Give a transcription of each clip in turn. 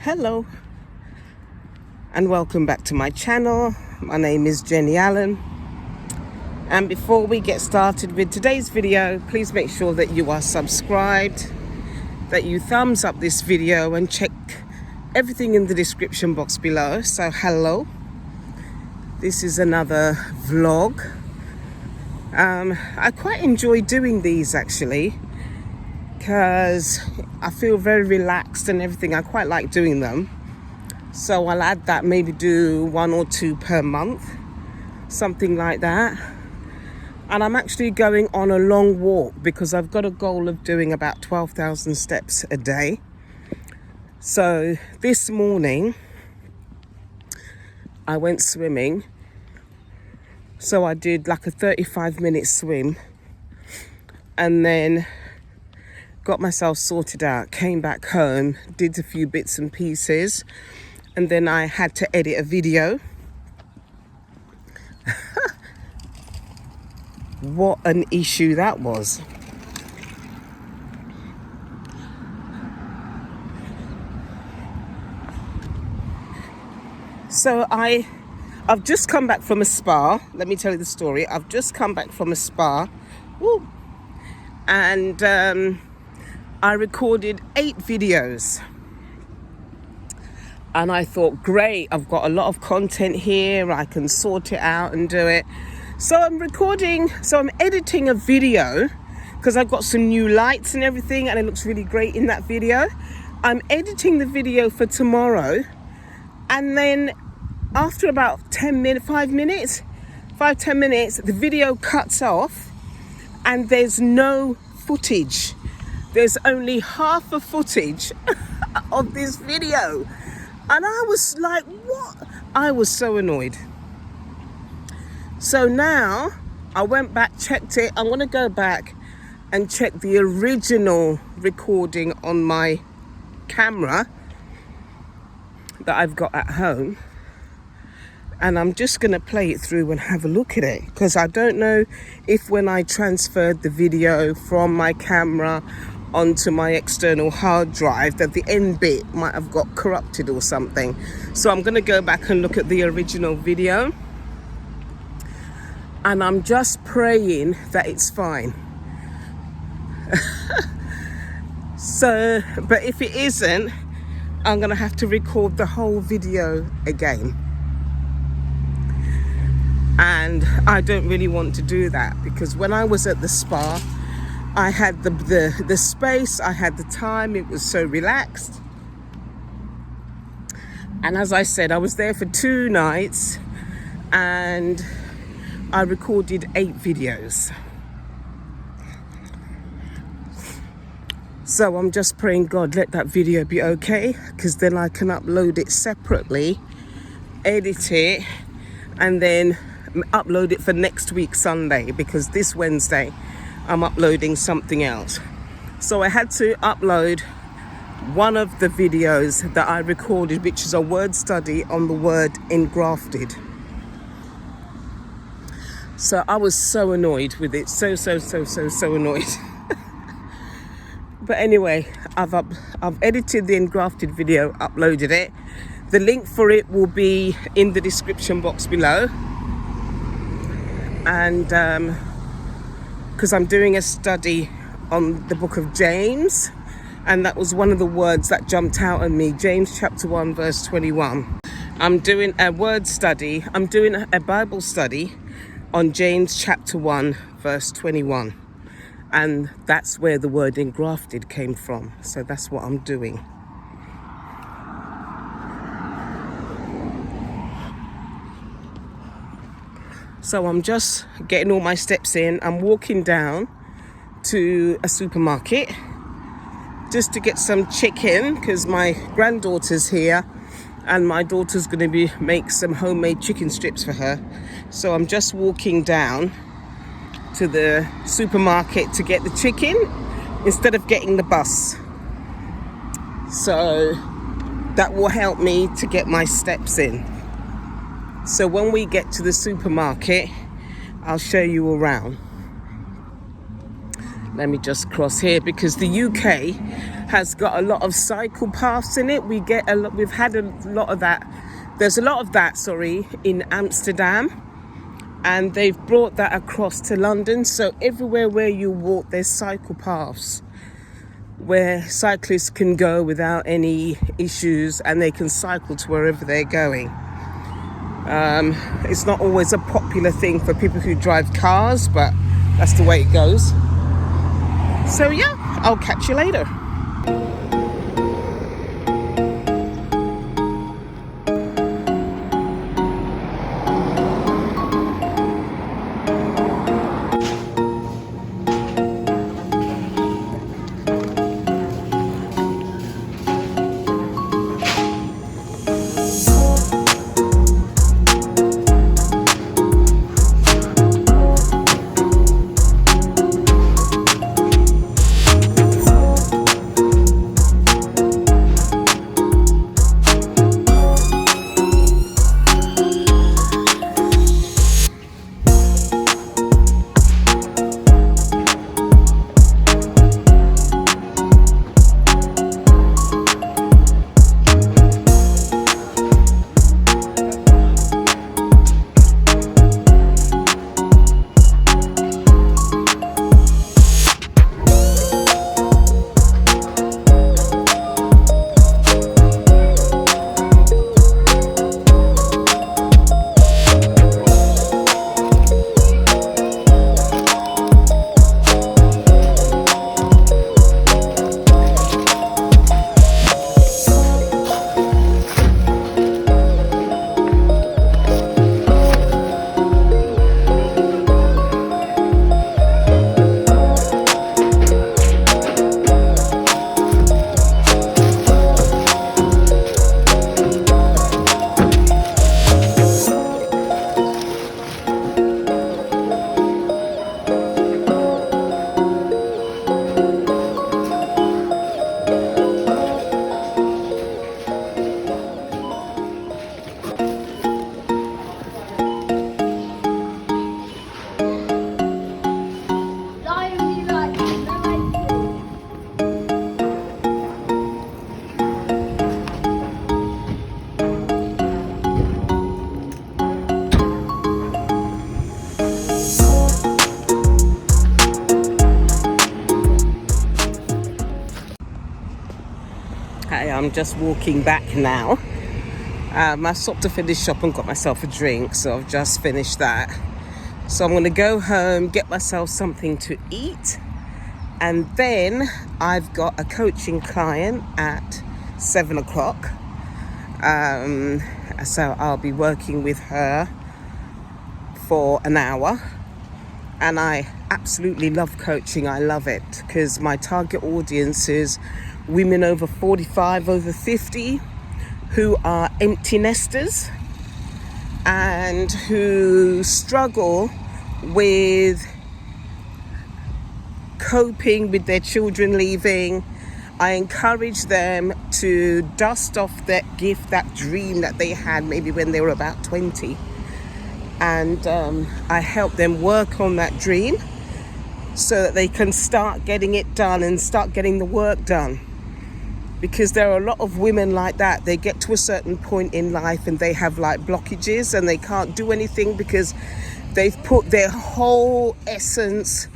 Hello and welcome back to my channel. My name is Jenny Allen, and before we get started with today's video, please make sure that you are subscribed, that you thumbs up this video and check everything in the description box below. So hello, this is another vlog. I quite enjoy doing these actually, because I feel very relaxed and everything. I quite like doing them. So I'll add that, maybe do 1 or 2 per month, something like that. And I'm actually going on a long walk because I've got a goal of doing about 12,000 steps a day. So this morning I went swimming. So I did like a 35-minute swim and then got myself sorted out, came back home, did a few bits and pieces, and then I had to edit a video. What an issue that was. So I've just come back from a spa. Let me tell you the story. I've just come back from a spa. Woo. And I recorded 8 videos. And I thought, great, I've got a lot of content here. I can sort it out and do it. So I'm editing a video because I've got some new lights and everything, and it looks really great in that video. I'm editing the video for tomorrow. And then after about 5 minutes, the video cuts off and there's no footage. There's only half a footage of this video. And I was like, what? I was so annoyed. So now I went back, checked it. I'm going to go back and check the original recording on my camera that I've got at home. And I'm just going to play it through and have a look at it, because I don't know if when I transferred the video from my camera onto my external hard drive that the end bit might have got corrupted or something. So I'm going to go back and look at the original video, and I'm just praying that it's fine. So, but if it isn't, I'm going to have to record the whole video again. And I don't really want to do that, because when I was at the spa, I had the space, I had the time, it was so relaxed. And as I said, I was there for 2 nights and I recorded 8 videos. So I'm just praying, God, let that video be okay, because then I can upload it separately, edit it, and then upload it for next week Sunday, because this Wednesday I'm uploading something else. So I had to upload one of the videos that I recorded, which is a word study on the word engrafted. So I was so annoyed with it, so annoyed. But anyway, I've edited the engrafted video, uploaded it. The link for it will be in the description box below. And because I'm doing a study on the book of James, and that was one of the words that jumped out at me, James chapter 1 verse 21. I'm doing a word study, I'm doing a Bible study on James chapter 1 verse 21, and that's where the word engrafted came from. So that's what I'm doing. So I'm just getting all my steps in. I'm walking down to a supermarket just to get some chicken, because my granddaughter's here and my daughter's going to make some homemade chicken strips for her. So I'm just walking down to the supermarket to get the chicken instead of getting the bus. So that will help me to get my steps in. So when we get to the supermarket, I'll show you around. Let me just cross here because the UK has got a lot of cycle paths in it. We've had a lot of that. There's a lot of that, in Amsterdam, and they've brought that across to London. So everywhere where you walk, there's cycle paths where cyclists can go without any issues, and they can cycle to wherever they're going. It's not always a popular thing for people who drive cars, but that's the way it goes. So yeah, I'll catch you later. I'm just walking back now. I stopped to finish shop and got myself a drink, so I've just finished that. So I'm going to go home, get myself something to eat, and then I've got a coaching client at 7 o'clock. So I'll be working with her for an hour, and I absolutely love coaching. I love it because my target audience is women over 45, over 50, who are empty nesters and who struggle with coping with their children leaving. I encourage them to dust off that gift, that dream that they had maybe when they were about 20. And I help them work on that dream so that they can start getting it done and start getting the work done. Because there are a lot of women like that. They get to a certain point in life and they have like blockages and they can't do anything because they've put their whole essence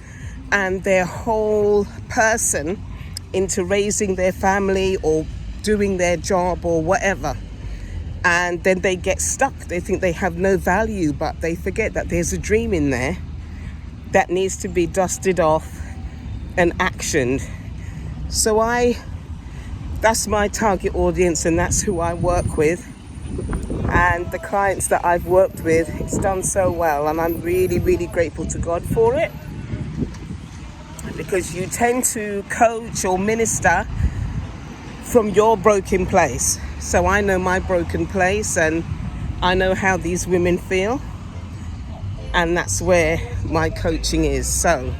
and their whole person into raising their family or doing their job or whatever. And then they get stuck. They think they have no value, but they forget that there's a dream in there that needs to be dusted off and actioned. So that's my target audience, and that's who I work with. And the clients that I've worked with, it's done so well, and I'm really, really grateful to God for it. Because you tend to coach or minister from your broken place. So I know my broken place, and I know how these women feel, and that's where my coaching is. So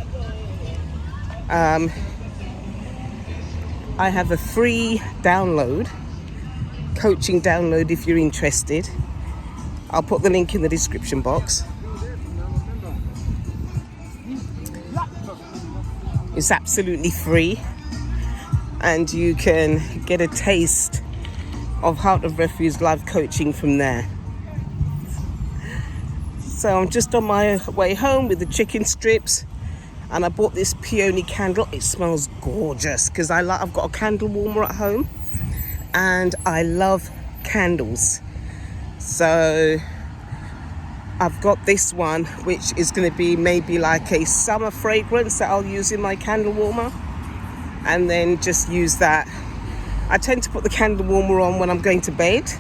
I have a free download, coaching download if you're interested. I'll put the link in the description box. It's absolutely free, and you can get a taste of Heart of Refuge live coaching from there. So I'm just on my way home with the chicken strips, and I bought this peony candle. It smells gorgeous because I've got a candle warmer at home, and I love candles. So I've got this one, which is going to be maybe like a summer fragrance that I'll use in my candle warmer, and then just use that. I tend to put the candle warmer on when I'm going to bed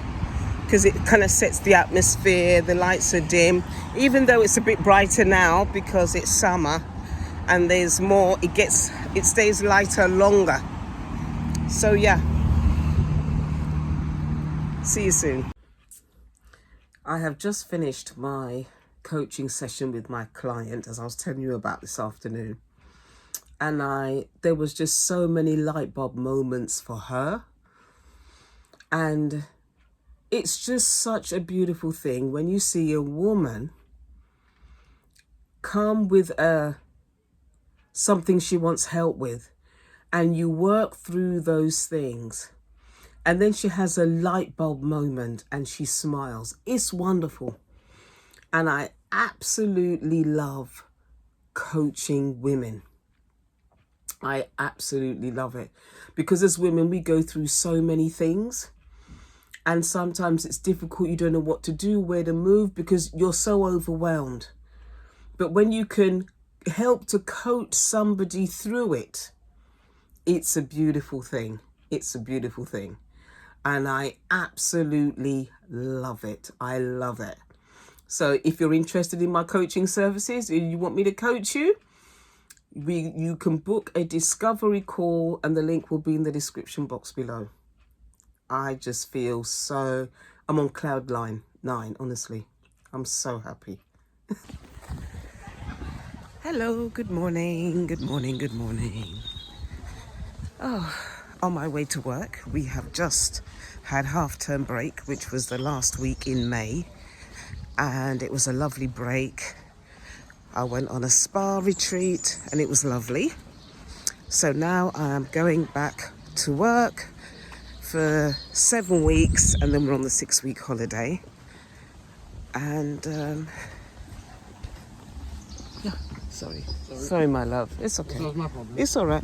because it kind of sets the atmosphere. The lights are dim, even though it's a bit brighter now because it's summer and there's more, it stays lighter longer. So yeah, see you soon. I have just finished my coaching session with my client, as I was telling you about this afternoon. And there was just so many light bulb moments for her. And it's just such a beautiful thing when you see a woman come with something she wants help with, and you work through those things. And then she has a light bulb moment and she smiles. It's wonderful. And I absolutely love coaching women. I absolutely love it, because as women, we go through so many things, and sometimes it's difficult. You don't know what to do, where to move, because you're so overwhelmed. But when you can help to coach somebody through it, it's a beautiful thing. It's a beautiful thing. And I absolutely love it. I love it. So if you're interested in my coaching services, and you want me to coach you, you can book a discovery call, and the link will be in the description box below. I just feel I'm on cloud nine, honestly. I'm so happy. Hello, good morning, good morning, good morning. Oh, on my way to work, we have just had half-term break, which was the last week in May, and it was a lovely break. I went on a spa retreat and it was lovely. So now I'm going back to work for 7 weeks, and then we're on the 6-week holiday. And yeah, sorry my love, it's okay. That's my problem. It's all right.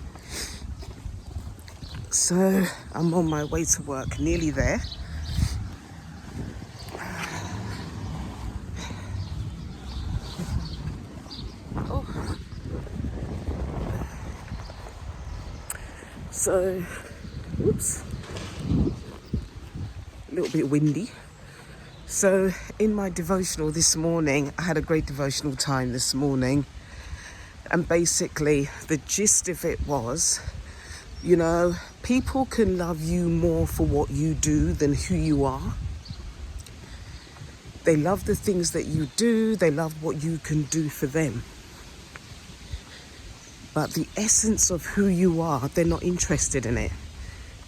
So I'm on my way to work, nearly there. So, oops, a little bit windy. So in my devotional this morning, I had a great devotional time this morning. And basically the gist of it was, people can love you more for what you do than who you are. They love the things that you do. They love what you can do for them. But the essence of who you are, they're not interested in it.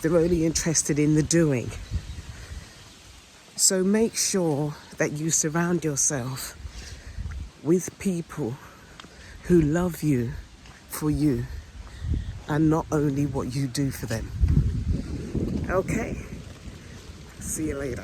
They're only interested in the doing. So make sure that you surround yourself with people who love you for you, and not only what you do for them. Okay? See you later.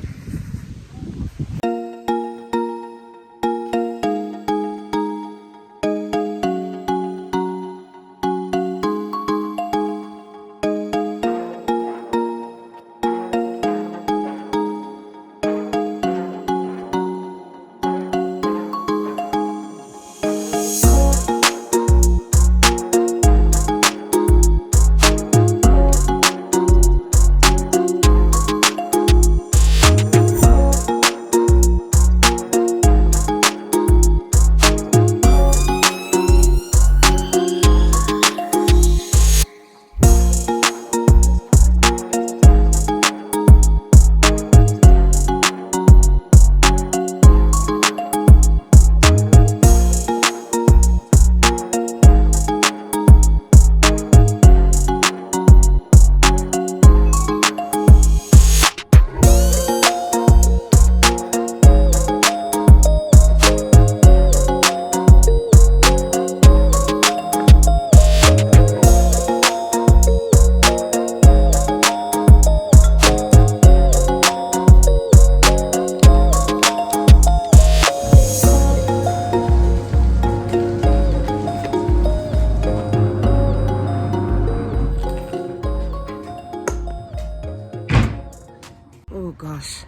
gosh.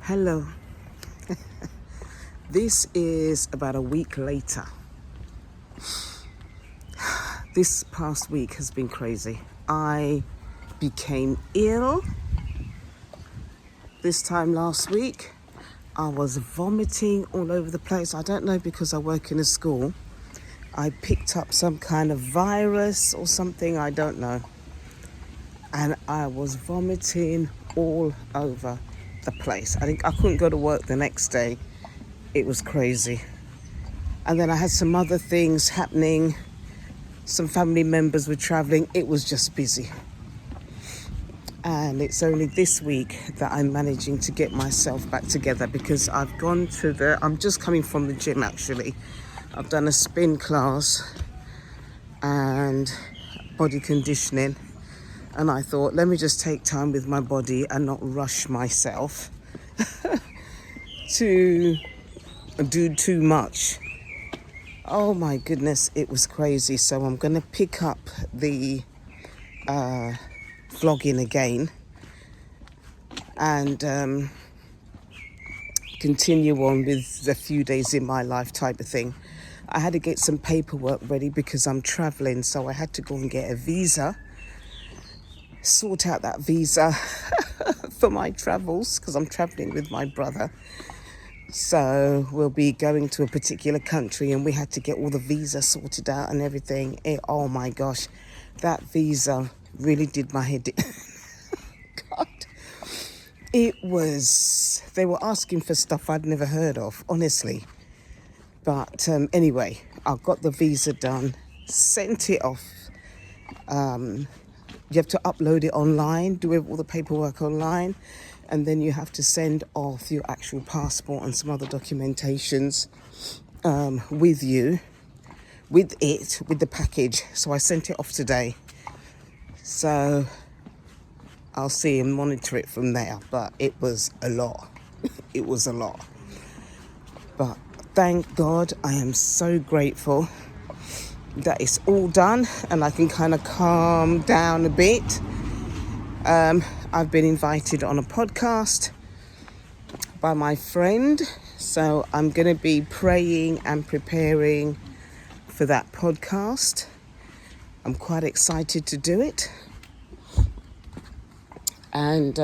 Hello. This is about a week later. This past week has been crazy. I became ill this time last week. I was vomiting all over the place. I don't know, because I work in a school. I picked up some kind of virus or something, I don't know. And I was vomiting all over the place. I think I couldn't go to work the next day. It was crazy. And then I had some other things happening. Some family members were traveling. It was just busy. And it's only this week that I'm managing to get myself back together, because I've gone to I'm just coming from the gym actually. I've done a spin class and body conditioning. And I thought, let me just take time with my body and not rush myself to do too much. Oh my goodness, it was crazy. So I'm going to pick up the vlogging again and continue on with the few days in my life type of thing. I had to get some paperwork ready because I'm traveling, so I had to go and get a visa, sort out that visa for my travels, because I'm traveling with my brother. So we'll be going to a particular country, and we had to get all the visa sorted out and everything. Oh my gosh, that visa really did my head in. God, they were asking for stuff I'd never heard of, honestly. But anyway, I got the visa done, sent it off. You have to upload it online, do all the paperwork online, and then you have to send off your actual passport and some other documentations with the package. So I sent it off today. So I'll see and monitor it from there. But it was a lot. It was a lot. But thank God, I am so grateful that it's all done and I can kind of calm down a bit. I've been invited on a podcast by my friend, so I'm going to be praying and preparing for that podcast. I'm quite excited to do it. And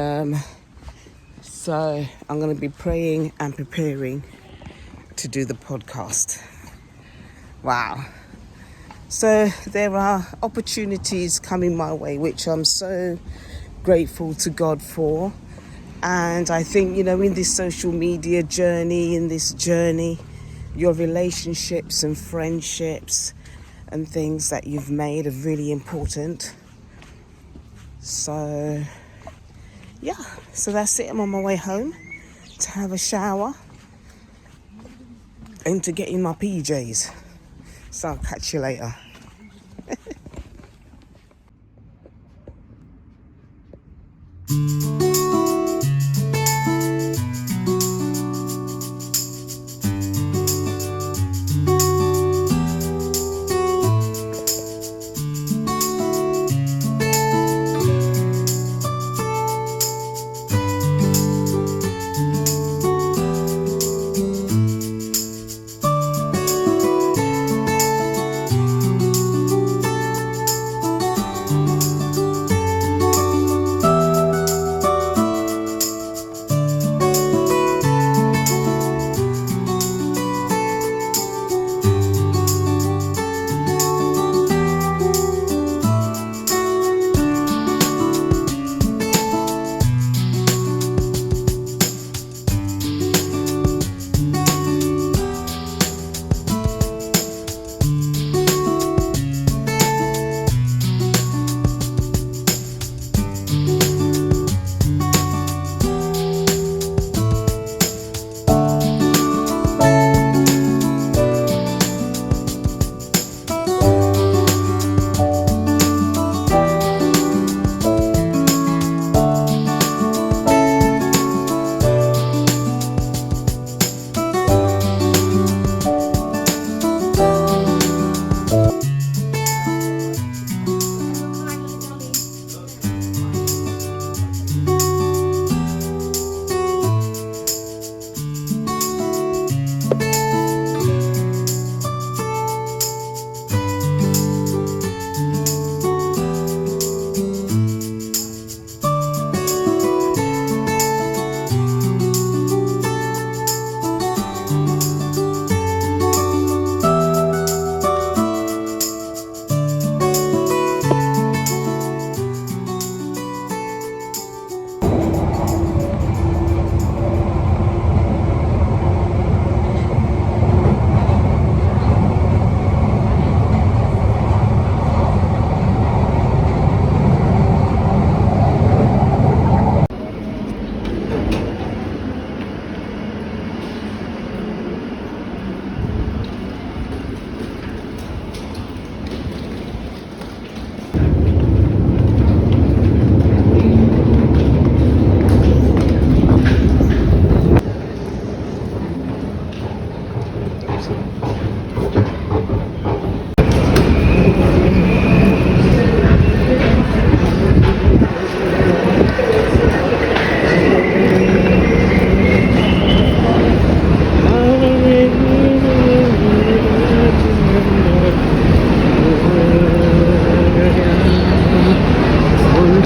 so I'm going to be praying and preparing to do the podcast. Wow. So there are opportunities coming my way, which I'm so grateful to God for. And I think, in this social media journey, your relationships and friendships and things that you've made are really important. So that's it. I'm on my way home to have a shower and to get in my PJs. So I'll catch you later.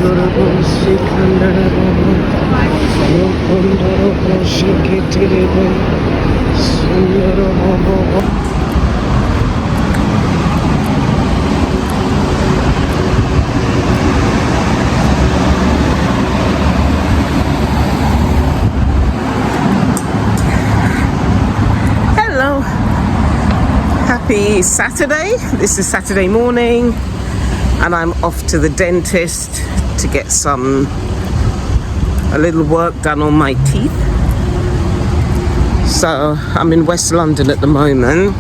Hello, happy Saturday. This is Saturday morning and I'm off to the dentist to get a little work done on my teeth. So I'm in West London at the moment,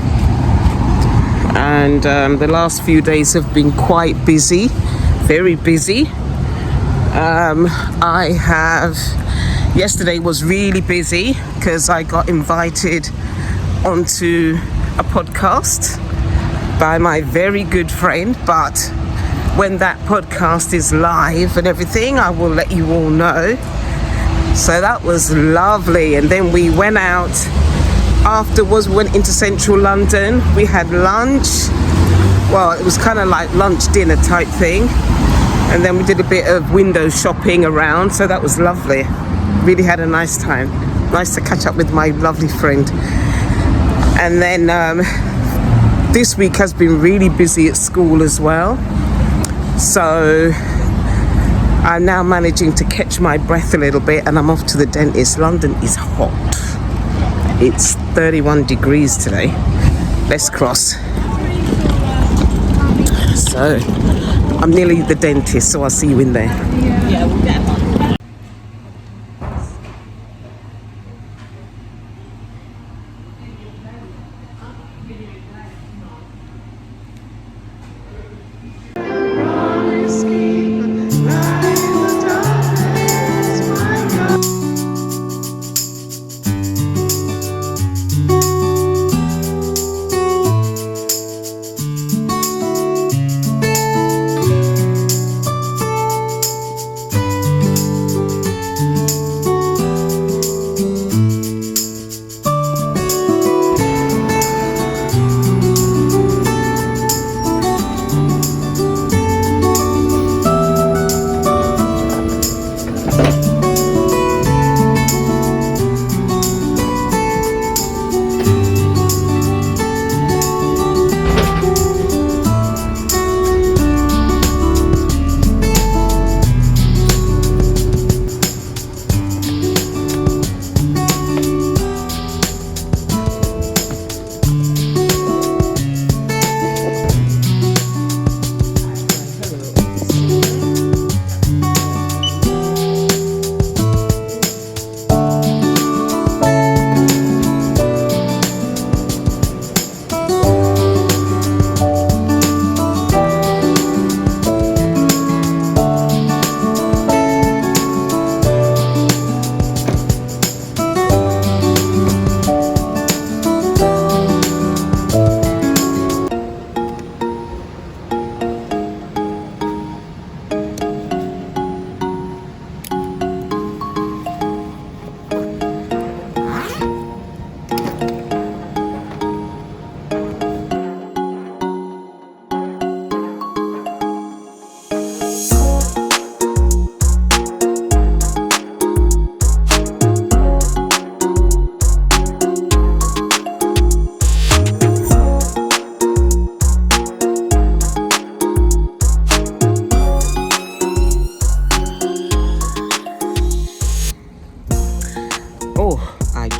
and the last few days have been quite busy, very busy. Yesterday was really busy because I got invited onto a podcast by my very good friend, but when that podcast is live and everything, I will let you all know. So that was lovely. And then we went out afterwards, went into central London. We had lunch. Well, it was kind of like lunch dinner type thing. And then we did a bit of window shopping around. So that was lovely. Really had a nice time. Nice to catch up with my lovely friend. And then this week has been really busy at school as well. So I'm now managing to catch my breath a little bit and I'm off to the dentist. London is hot. It's 31 degrees today. Let's cross. So I'm nearly at the dentist, so I'll see you in there. Yeah, we'll get one.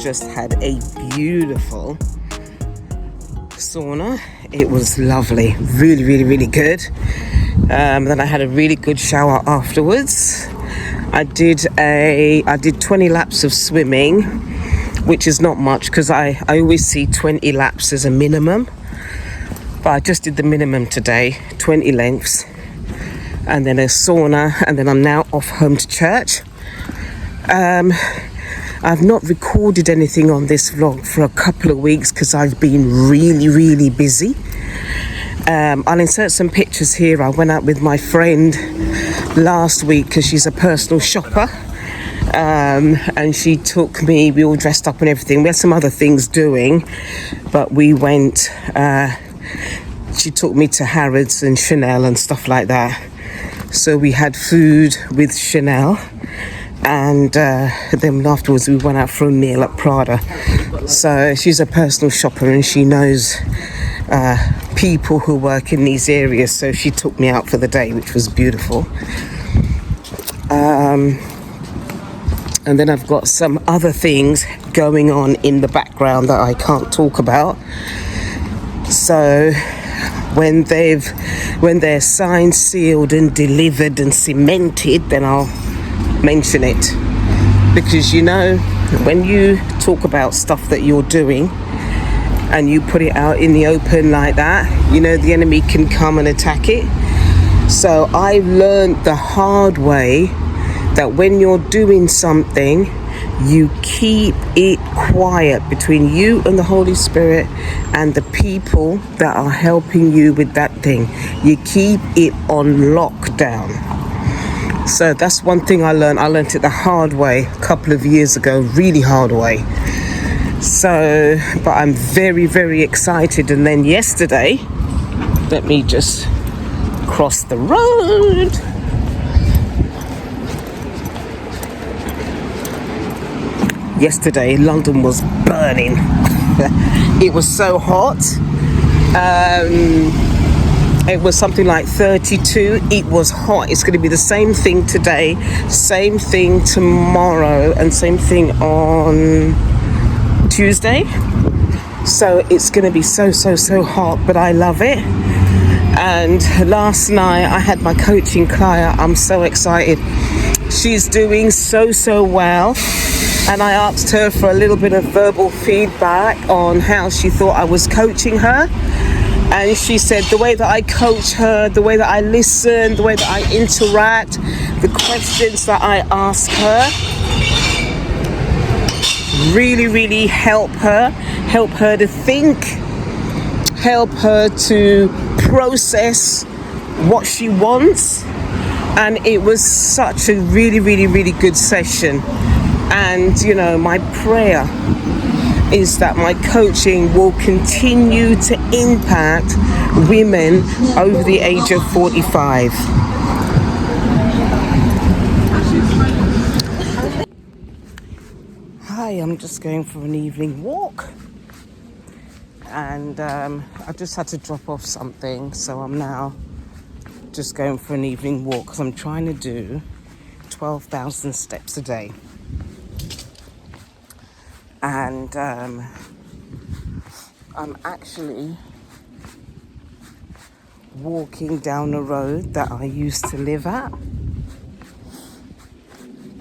Just had a beautiful sauna. It was lovely, really good. Then I had a really good shower afterwards. I did 20 laps of swimming, which is not much because I always see 20 laps as a minimum, but I just did the minimum today, 20 lengths, and then a sauna, and then I'm now off home to church. I've not recorded anything on this vlog for a couple of weeks because I've been really busy. I'll insert some pictures here. I went out with my friend last week because she's a personal shopper, and she took me, we all dressed up and everything. We had some other things doing, but we went, she took me to Harrods and Chanel and stuff like that. So we had food with Chanel, and then afterwards we went out for a meal at Prada. So she's a personal shopper and she knows people who work in these areas, so she took me out for the day, which was beautiful. And then I've got some other things going on in the background that I can't talk about. So when they're signed, sealed and delivered and cemented, then I'll mention it. Because you know, when you talk about stuff that you're doing and you put it out in the open like that, you know, the enemy can come and attack it. So I learned the hard way that when you're doing something, you keep it quiet between you and the Holy Spirit and the people that are helping you with that thing. You keep it on lockdown. So that's one thing I learned. I learned it the hard way a couple of years ago, really hard way. So, but I'm very, very excited. And then yesterday, let me just cross the road. Yesterday, London was burning. It was so hot. It was something like 32. It was hot. It's going to be the same thing today, same thing tomorrow, and same thing on Tuesday. So it's going to be so hot, but I love it. And last night I had my coaching client. I'm so excited. She's doing so well. And I asked her for a little bit of verbal feedback on how she thought I was coaching her. And she said the way that I coach her, the way that I listen, the way that I interact, the questions that I ask her, really help her to think, help her to process what she wants. And it was such a really good session. And, you know, my prayer is that my coaching will continue to impact women over the age of 45. Hi, I'm just going for an evening walk. And I just had to drop off something. So I'm now just going for an evening walk because I'm trying to do 12,000 steps a day. And I'm actually walking down a road that I used to live at.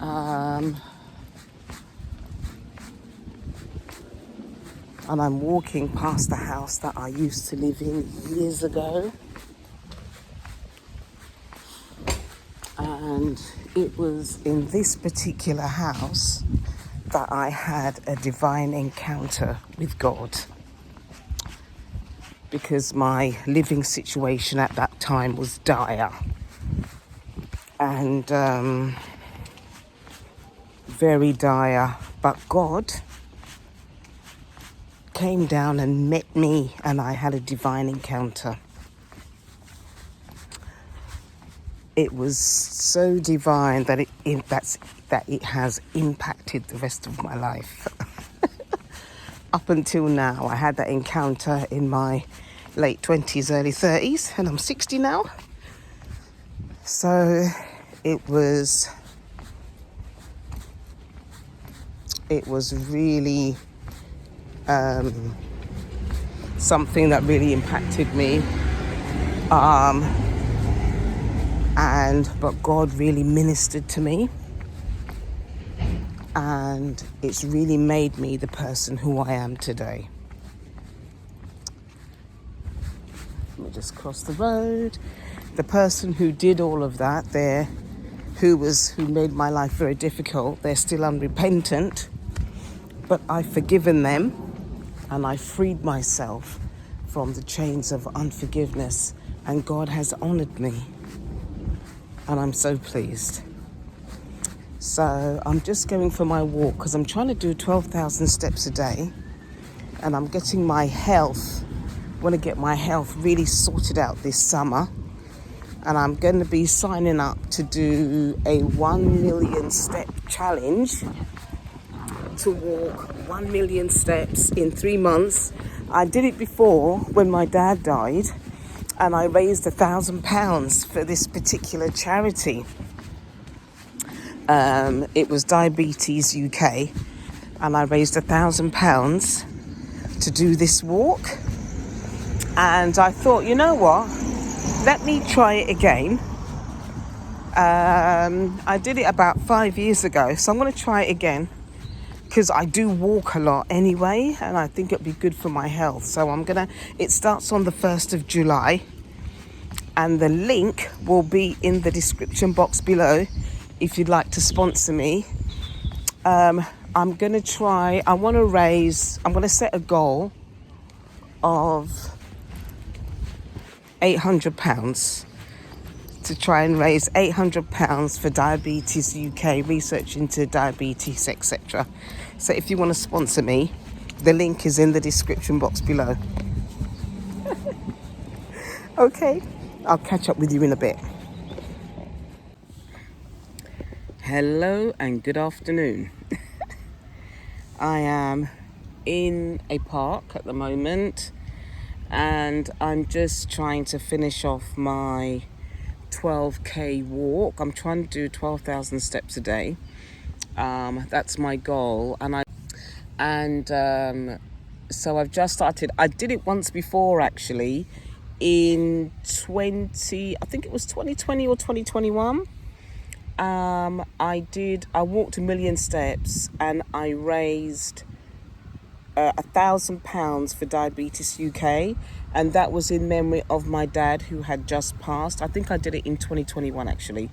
And I'm walking past the house that I used to live in years ago. And it was in this particular house that I had a divine encounter with God, because my living situation at that time was dire and very dire, but God came down and met me and I had a divine encounter. It was so divine that it has impacted the rest of my life. Up until now, I had that encounter in my late 20s, early 30s, and I'm 60 now. So it was really something that really impacted me. But God really ministered to me, and it's really made me the person who I am today. Let me just cross the road. The person who did all of that there, who made my life very difficult, they're still unrepentant, but I've forgiven them and I freed myself from the chains of unforgiveness, and God has honored me. And I'm so pleased. So I'm just going for my walk because I'm trying to do 12,000 steps a day. And I'm getting my health, want to get my health really sorted out this summer. and I'm going to be signing up to do a 1 million step challenge, to walk 1 million steps in 3 months. I did it before when my dad died, and I raised £1,000 for this particular charity. It was Diabetes UK, and I raised £1,000 to do this walk. And I thought, you know what? Let me try it again. I did it about 5 years ago, so I'm going to try it again, because I do walk a lot anyway, and I think it'd be good for my health. So it starts on the 1st of July, and the link will be in the description box below if you'd like to sponsor me. I'm going to set a goal of £800 to try and raise £800 for Diabetes UK, research into diabetes, etc. So if you want to sponsor me, the link is in the description box below. Okay, I'll catch up with you in a bit. Hello and good afternoon. I am in a park at the moment, and I'm just trying to finish off my 12k walk. I'm trying to do 12,000 steps a day. That's my goal, so I've just started. I did it once before, actually, in I think it was 2020 or 2021. I walked 1 million steps, and I raised £1,000 for Diabetes UK, and that was in memory of my dad, who had just passed. I think I did it in 2021, actually.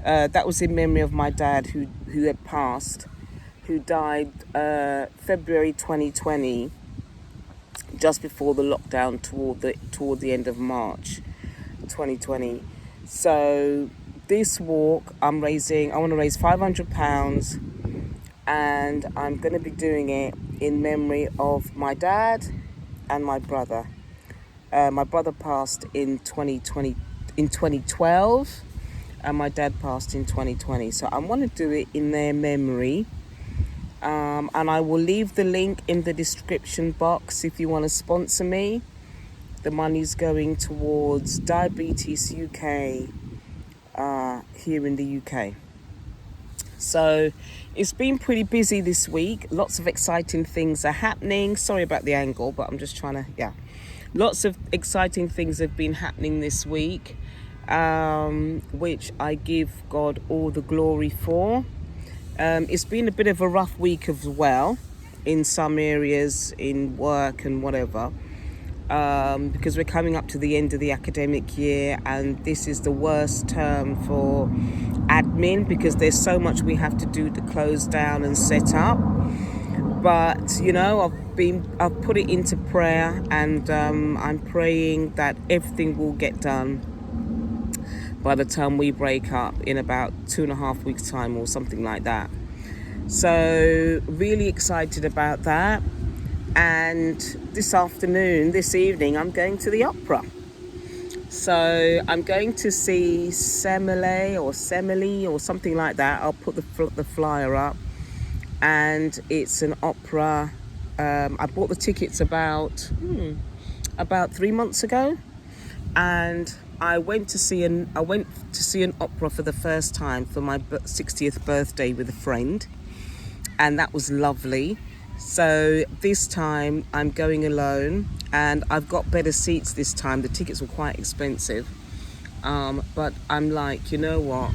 That was in memory of my dad who had passed, who died February 2020, just before the lockdown toward the end of March 2020. So this walk, I want to raise £500, and I'm going to be doing it in memory of my dad and my brother. My brother passed in 2012, and my dad passed in 2020. So I want to do it in their memory. And I will leave the link in the description box if you want to sponsor me. The money's going towards Diabetes UK here in the UK. So it's been pretty busy this week. Lots of exciting things are happening. Sorry about the angle, but I'm just trying to, Lots of exciting things have been happening this week, which I give God all the glory for. It's been a bit of a rough week as well, in some areas, in work and whatever, because we're coming up to the end of the academic year, and this is the worst term for admin, because there's so much we have to do to close down and set up. But I've put it into prayer, and I'm praying that everything will get done by the time we break up in about 2.5 weeks time or something like that. So really excited about that. And this evening, I'm going to the opera. So I'm going to see Semele or something like that. I'll put the flyer up. And it's an opera. I bought the tickets about 3 months ago, and I went to see an opera for the first time for my 60th birthday with a friend, and that was lovely. So this time I'm going alone, and I've got better seats this time. The tickets were quite expensive, but I'm like, you know what?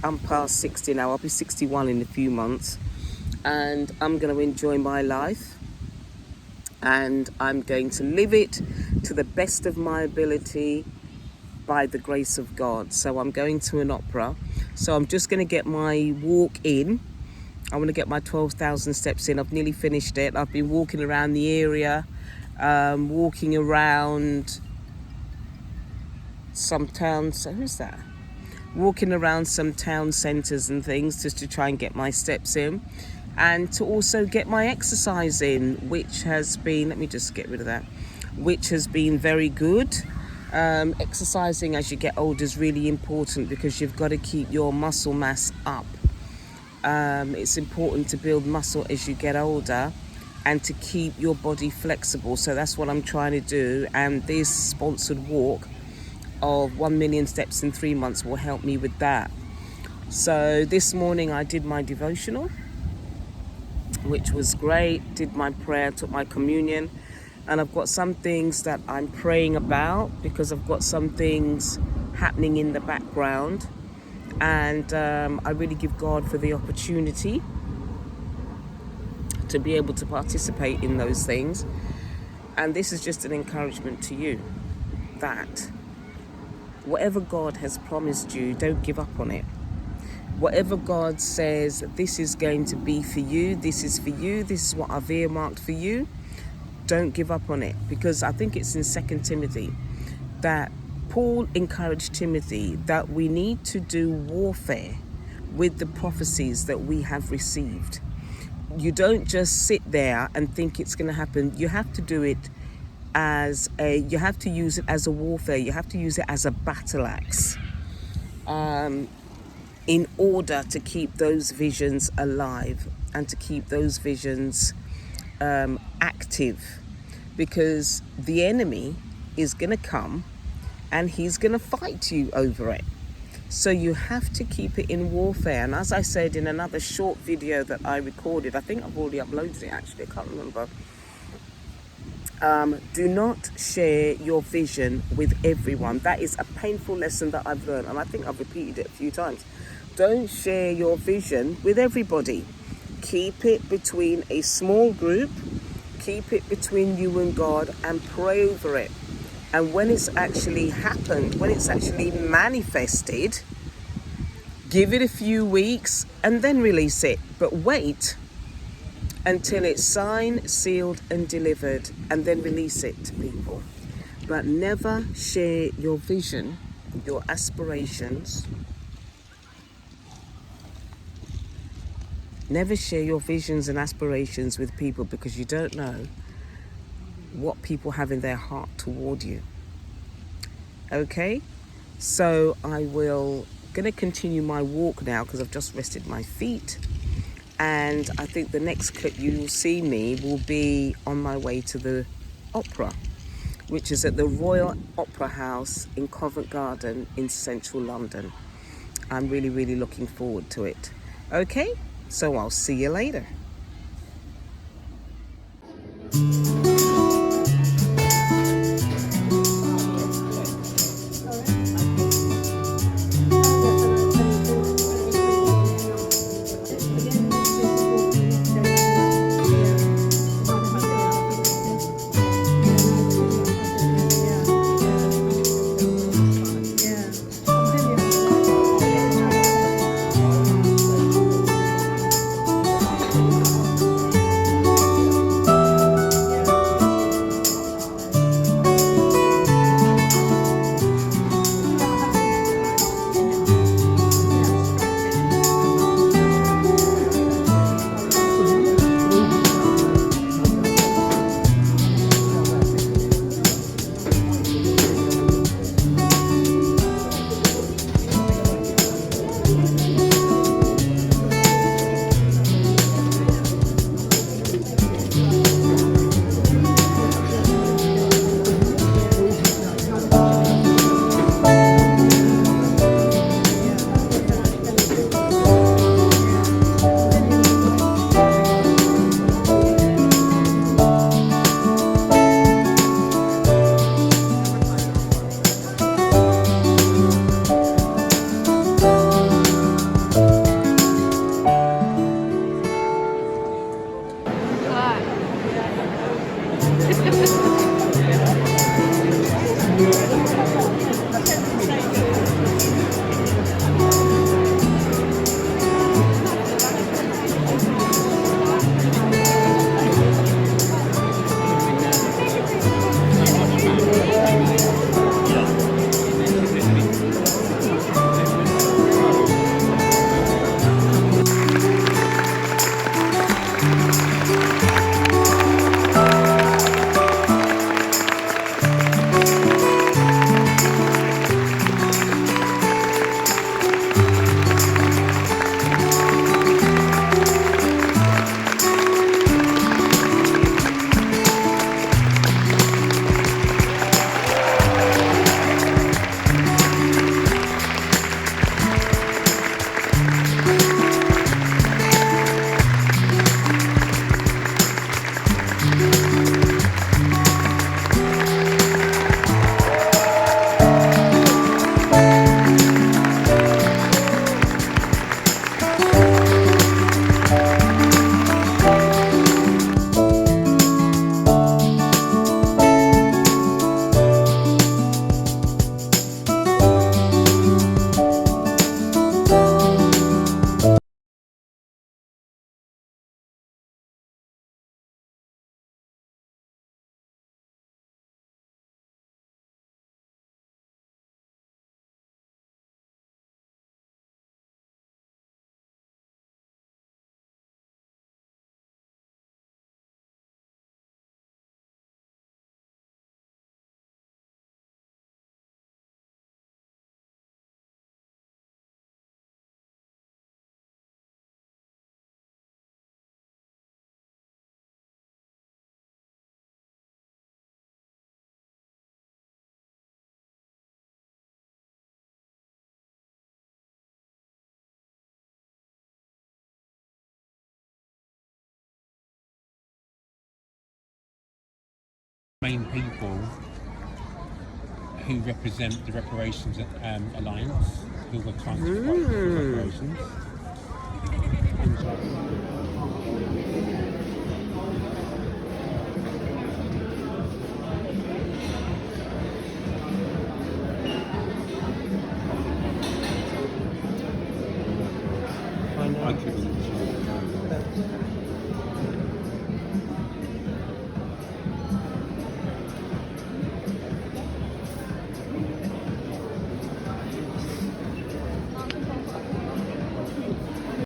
I'm past 60 now. I'll be 61 in a few months, and I'm going to enjoy my life, and I'm going to live it to the best of my ability by the grace of God. So I'm going to an opera. So I'm just going to get my walk in. I want to get my 12,000 steps in. I've nearly finished it. I've been walking around the area, walking around some towns. So who's that? Walking around some town centres and things, just to try and get my steps in, and to also get my exercise in, which has been, let me just get rid of that, which has been very good. Exercising as you get older is really important because you've got to keep your muscle mass up. It's important to build muscle as you get older and to keep your body flexible. So that's what I'm trying to do. And this sponsored walk of 1 million steps in 3 months will help me with that. So this morning I did my devotional, which was great. Did my prayer, took my communion. And I've got some things that I'm praying about because I've got some things happening in the background. And I really give God for the opportunity to be able to participate in those things. And this is just an encouragement to you that whatever God has promised you, don't give up on it. Whatever God says, this is going to be for you, this is for you, this is what I've earmarked for you, don't give up on it. Because I think it's in 2 Timothy that Paul encouraged Timothy that we need to do warfare with the prophecies that we have received. You don't just sit there and think it's going to happen. You have to do it you have to use it as a warfare. You have to use it as a battle axe in order to keep those visions alive and to keep those visions active. Because the enemy is going to come and he's going to fight you over it. So you have to keep it in warfare. And as I said in another short video that I recorded, I think I've already uploaded it actually, I can't remember. Do not share your vision with everyone. That is a painful lesson that I've learned, and I think I've repeated it a few times. Don't share your vision with everybody. Keep it between a small group. Keep it between you and God and pray over it. And when it's actually happened, when it's actually manifested, give it a few weeks and then release it. But wait until it's signed, sealed and delivered, and then release it to people. But never share your vision, your aspirations. Never share your visions and aspirations with people, because you don't know what people have in their heart toward you. Okay, so I will gonna continue my walk now because I've just rested my feet, and I think the next clip you will see me will be on my way to the opera, which is at the Royal Opera House in Covent Garden in central London. I'm really looking forward to it. Okay, so I'll see you later. main people who represent the Reparations Alliance, who were trying to fight for reparations. I couldn't.